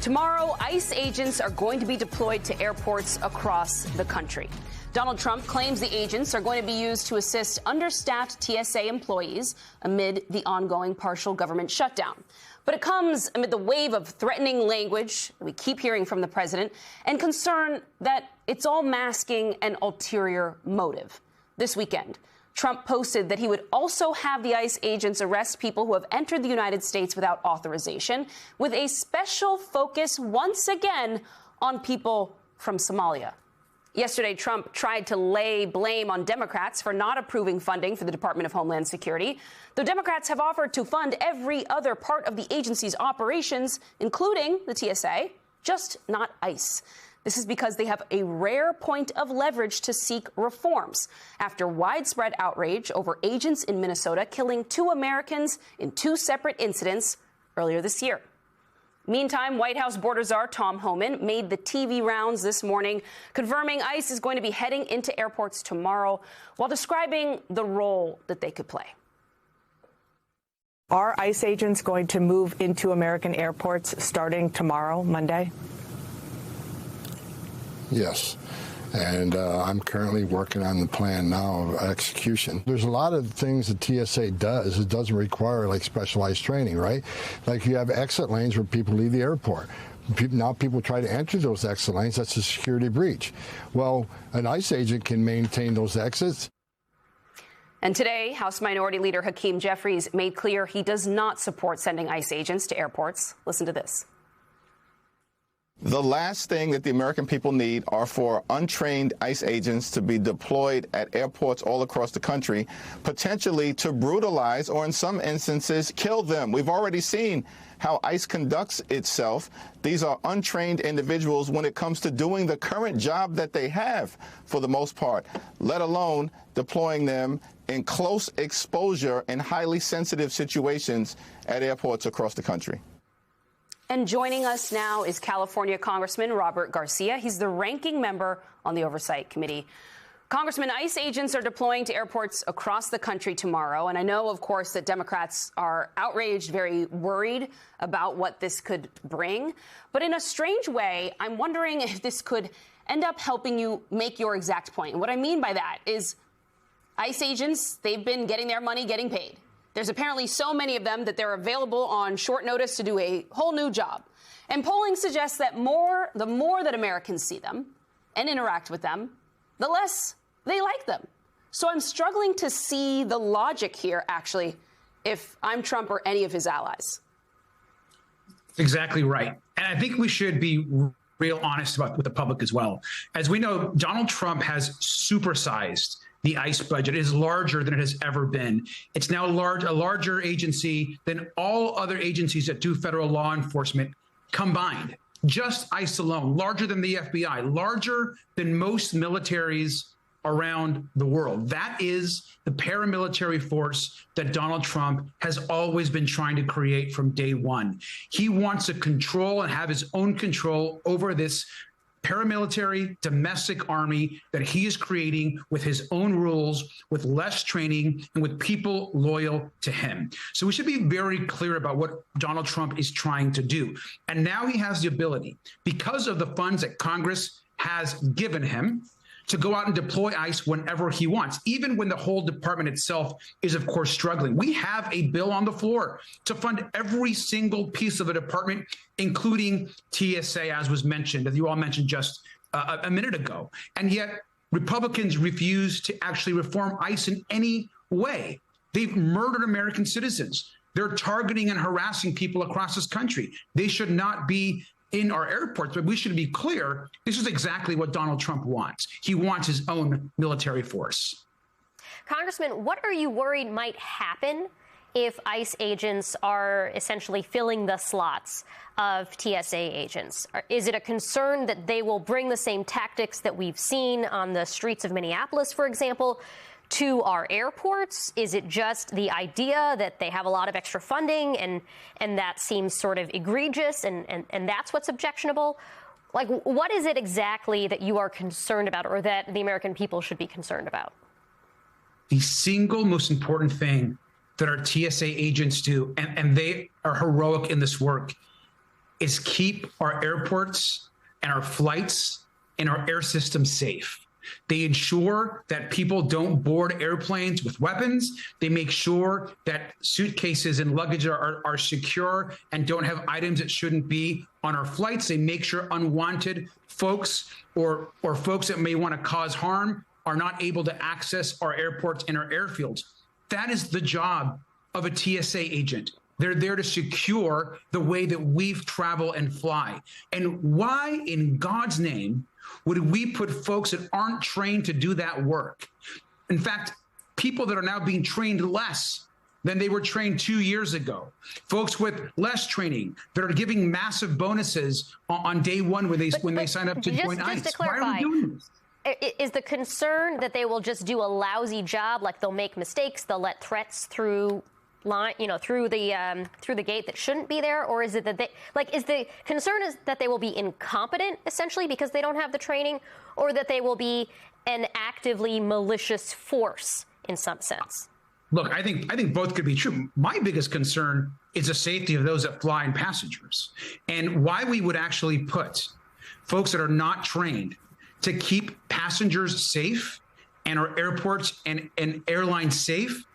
Tomorrow, ICE agents are going to be deployed to airports across the country. Donald Trump claims the agents are going to be used to assist understaffed TSA employees amid the ongoing partial government shutdown. But it comes amid the wave of threatening language that we keep hearing from the president and concern that it's all masking an ulterior motive. This weekend, Trump posted that he would also have the ICE agents arrest people who have entered the United States without authorization, with a special focus once again on people from Somalia. Yesterday, Trump tried to lay blame on Democrats for not approving funding for the Department of Homeland Security, though Democrats have offered to fund every other part of the agency's operations, including the TSA, just not ICE. This is because they have a rare point of leverage to seek reforms after widespread outrage over agents in Minnesota killing 2 Americans in 2 separate incidents earlier this year. Meantime, White House border czar Tom Homan made the TV rounds this morning, confirming ICE is going to be heading into airports tomorrow while describing the role that they could play. Are ICE agents going to move into American airports starting tomorrow, Monday? Yes. And I'm currently working on the plan now of execution. There's a lot of things that TSA does. It doesn't require like specialized training, right? Like you have exit lanes where people leave the airport. Now people try to enter those exit lanes. That's a security breach. Well, an ICE agent can maintain those exits. And today, House Minority Leader Hakeem Jeffries made clear he does not support sending ICE agents to airports. Listen to this. The last thing that the American people need are for untrained ICE agents to be deployed at airports all across the country, potentially to brutalize or in some instances kill them. We've already seen how ICE conducts itself. These are untrained individuals when it comes to doing the current job that they have for the most part, let alone deploying them in close exposure and highly sensitive situations at airports across the country. And joining us now is California Congressman Robert Garcia. He's the ranking member on the Oversight Committee. Congressman, ICE agents are deploying to airports across the country tomorrow. And I know, of course, that Democrats are outraged, very worried about what this could bring. But in a strange way, I'm wondering if this could end up helping you make your exact point. And what I mean by that is ICE agents, they've been getting their money, getting paid. There's apparently so many of them that they're available on short notice to do a whole new job. And polling suggests that the more that Americans see them and interact with them, the less they like them. So I'm struggling to see the logic here, actually, if I'm Trump or any of his allies. Exactly right. And I think we should be real honest with the public as well. As we know, Donald Trump has supersized the ICE budget. It is larger than it has ever been. It's now a larger agency than all other agencies that do federal law enforcement combined. Just ICE alone, larger than the FBI, larger than most militaries around the world. That is the paramilitary force that Donald Trump has always been trying to create from day one. He wants to control and have his own control over this paramilitary domestic army that he is creating with his own rules, with less training, and with people loyal to him. So we should be very clear about what Donald Trump is trying to do. And now he has the ability, because of the funds that Congress has given him, to go out and deploy ICE whenever he wants, even when the whole department itself is, of course, struggling. We have a bill on the floor to fund every single piece of the department, including TSA, as was mentioned, as you all mentioned just a minute ago. And yet Republicans refuse to actually reform ICE in any way. They've murdered American citizens. They're targeting and harassing people across this country. They should not be in our airports, but we should be clear, this is exactly what Donald Trump wants. He wants his own military force. Congressman, what are you worried might happen if ICE agents are essentially filling the slots of TSA agents? Is it a concern that they will bring the same tactics that we've seen on the streets of Minneapolis, for example, to our airports? Is it just the idea that they have a lot of extra funding and that seems sort of egregious and that's what's objectionable? Like, what is it exactly that you are concerned about or that the American people should be concerned about? The single most important thing that our TSA agents do, and they are heroic in this work, is keep our airports and our flights and our air system safe. They ensure that people don't board airplanes with weapons. They make sure that suitcases and luggage are secure and don't have items that shouldn't be on our flights. They make sure unwanted folks or folks that may want to cause harm are not able to access our airports and our airfields. That is the job of a TSA agent. They're there to secure the way that we travel and fly. And why in God's name would we put folks that aren't trained to do that work? In fact, people that are now being trained less than they were trained 2 years ago, folks with less training that are giving massive bonuses on day one when they sign up to join ICE. Just to clarify, why are we doing this? Is the concern that they will just do a lousy job, like they'll make mistakes, they'll let threats through through the gate that shouldn't be there, or is it that is the concern is that they will be incompetent essentially because they don't have the training, or that they will be an actively malicious force in some sense? Look, I think both could be true. My biggest concern is the safety of those that fly and passengers, and why we would actually put folks that are not trained to keep passengers safe and our airports and airlines safe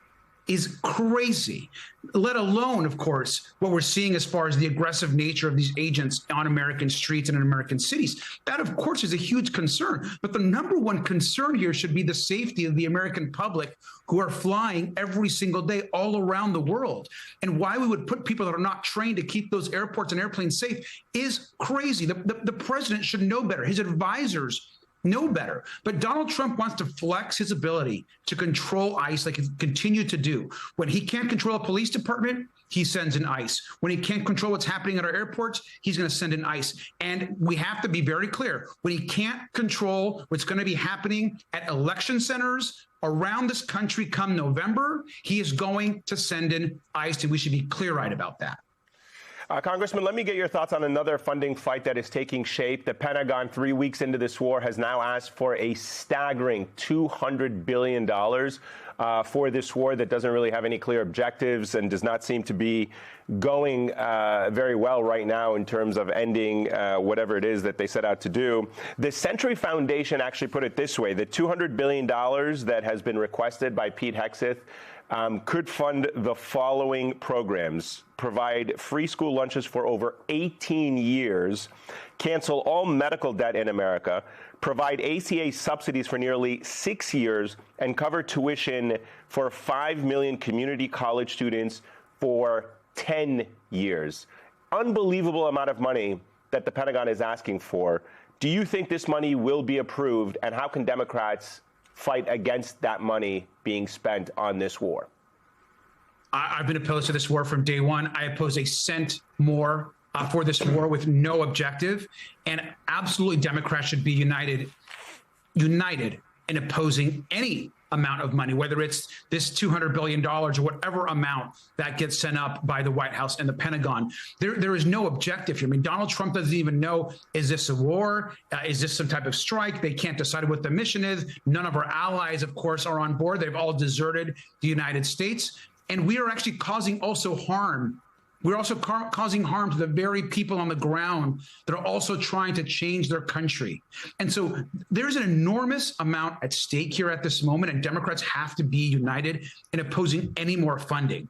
is crazy, let alone, of course, what we're seeing as far as the aggressive nature of these agents on American streets and in American cities. That, of course, is a huge concern. But the number one concern here should be the safety of the American public who are flying every single day all around the world. And why we would put people that are not trained to keep those airports and airplanes safe is crazy. The president should know better. His advisors know better. But Donald Trump wants to flex his ability to control ICE like he continued to do. When he can't control a police department, he sends in ICE. When he can't control what's happening at our airports, he's going to send in ICE. And we have to be very clear. When he can't control what's going to be happening at election centers around this country come November, he is going to send in ICE, and we should be clear-eyed about that. Congressman, let me get your thoughts on another funding fight that is taking shape. The Pentagon, 3 weeks into this war, has now asked for a staggering $200 billion for this war that doesn't really have any clear objectives and does not seem to be going very well right now in terms of ending whatever it is that they set out to do. The Century Foundation actually put it this way: the $200 billion that has been requested by Pete Hegseth could fund the following programs: provide free school lunches for over 18 years, cancel all medical debt in America, provide ACA subsidies for nearly 6 years, and cover tuition for 5 million community college students for 10 years. Unbelievable amount of money that the Pentagon is asking for. Do you think this money will be approved, and how can Democrats fight against that money being spent on this war? I've been opposed to this war from day one. I oppose a cent more for this war with no objective. And absolutely, Democrats should be united in opposing any amount of money, whether it's this $200 billion or whatever amount that gets sent up by the White House and the Pentagon. There is no objective here. I mean, Donald Trump doesn't even know, is this a war? Is this some type of strike? They can't decide what the mission is. None of our allies, of course, are on board. They've all deserted the United States. And we are actually causing also harm. We're also causing harm to the very people on the ground that are also trying to change their country. And so there's an enormous amount at stake here at this moment, and Democrats have to be united in opposing any more funding.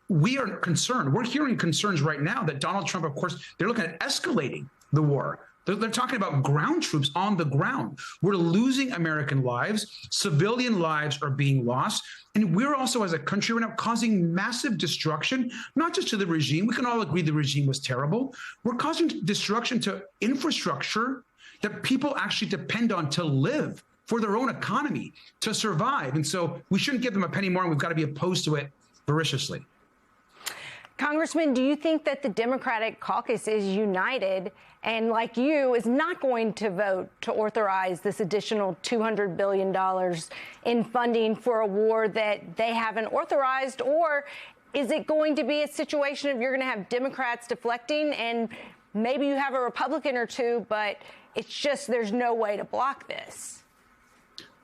We are concerned. We're hearing concerns right now that Donald Trump, of course, they're looking at escalating the war. They're talking about ground troops on the ground. We're losing American lives. Civilian lives are being lost. And we're also, as a country, right now causing massive destruction, not just to the regime. We can all agree the regime was terrible. We're causing destruction to infrastructure that people actually depend on to live, for their own economy, to survive. And so we shouldn't give them a penny more, and we've got to be opposed to it voraciously. Congressman, do you think that the Democratic caucus is united and, like you, is not going to vote to authorize this additional $200 billion in funding for a war that they haven't authorized? Or is it going to be a situation of you're going to have Democrats deflecting and maybe you have a Republican or two, but it's just there's no way to block this?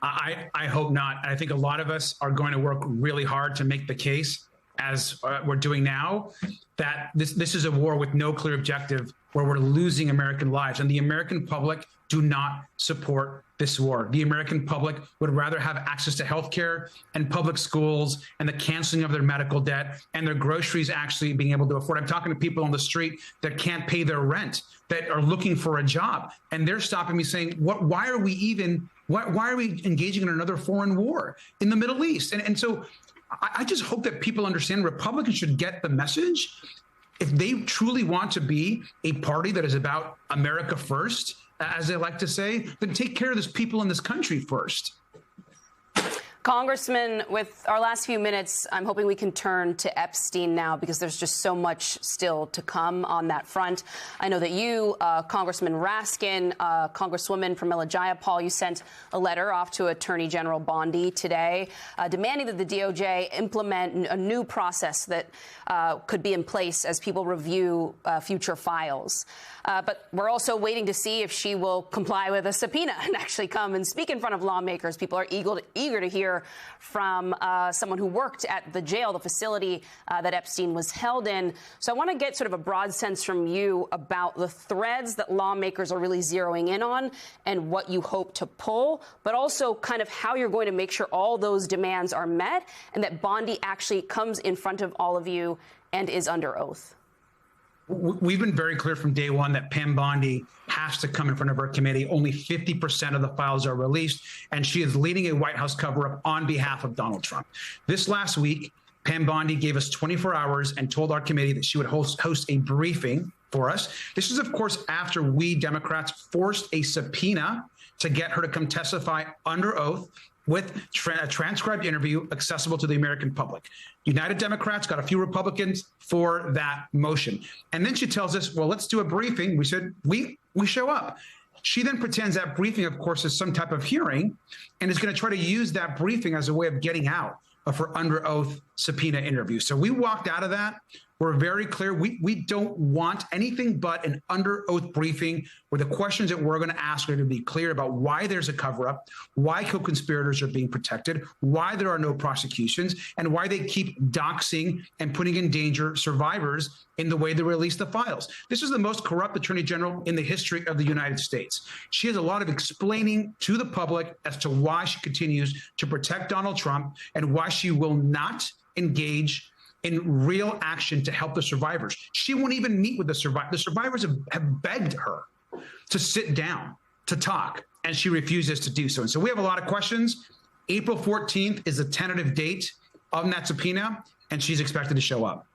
I hope not. I think a lot of us are going to work really hard to make the case as we're doing now, that this is a war with no clear objective, where we're losing American lives. And the American public do not support this war. The American public would rather have access to health care and public schools and the canceling of their medical debt and their groceries actually being able to afford. I'm talking to people on the street that can't pay their rent, that are looking for a job. And they're stopping me saying, why are we engaging in another foreign war in the Middle East? And so I just hope that people understand Republicans should get the message. If they truly want to be a party that is about America first, as they like to say, then take care of these people in this country first. Congressman, with our last few minutes, I'm hoping we can turn to Epstein now, because there's just so much still to come on that front. I know that you, Congressman Raskin, Congresswoman Pramila Jayapal, you sent a letter off to Attorney General Bondi today demanding that the DOJ implement a new process that could be in place as people review future files. But we're also waiting to see if she will comply with a subpoena and actually come and speak in front of lawmakers. People are eager to hear from someone who worked at the jail, the facility that Epstein was held in. So I want to get sort of a broad sense from you about the threads that lawmakers are really zeroing in on and what you hope to pull, but also kind of how you're going to make sure all those demands are met and that Bondi actually comes in front of all of you and is under oath. We've been very clear from day one that Pam Bondi has to come in front of our committee. Only 50% of the files are released, and she is leading a White House cover-up on behalf of Donald Trump. This last week, Pam Bondi gave us 24 hours and told our committee that she would host a briefing for us. This is, of course, after we Democrats forced a subpoena to get her to come testify under oath with a transcribed interview accessible to the American public. United Democrats got a few Republicans for that motion. And then she tells us, well, let's do a briefing. We said, we show up. She then pretends that briefing, of course, is some type of hearing and is going to try to use that briefing as a way of getting out of her under oath subpoena interview. So we walked out of that. We're very clear. We don't want anything but an under oath briefing where the questions that we're going to ask are going to be clear about why there's a cover up, why co-conspirators are being protected, why there are no prosecutions, and why they keep doxing and putting in danger survivors in the way they release the files. This is the most corrupt attorney general in the history of the United States. She has a lot of explaining to the public as to why she continues to protect Donald Trump and why she will not engage in real action to help the survivors. She won't even meet with the survivors. The survivors have begged her to sit down, to talk, and she refuses to do so. And so we have a lot of questions. April 14th is the tentative date of that subpoena, and she's expected to show up.